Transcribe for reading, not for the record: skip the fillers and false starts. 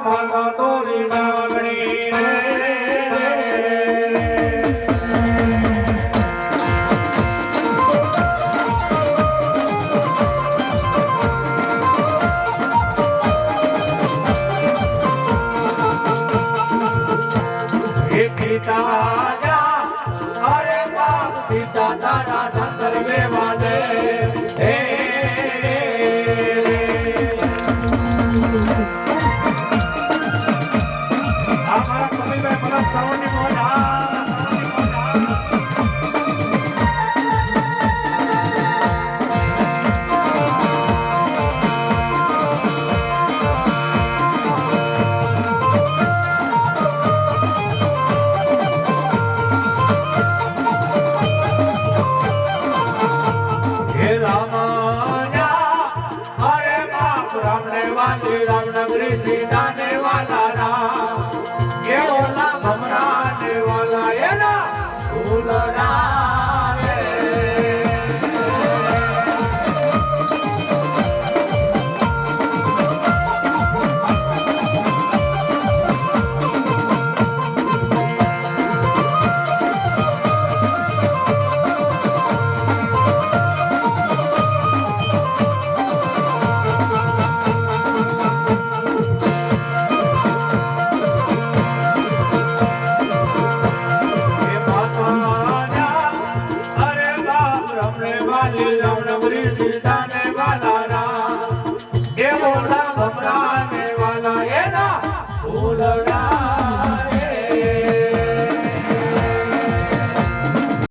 ભગતોની નાગણી પિતા તારા સંદર્ભે વાદે અમારા કવિભાઈ ભરત સાવરની મોઢા रामनगरी सीता ने वाला राम ये ओला भमरा ने वाला ये ना फूल राम रामनगरी सीता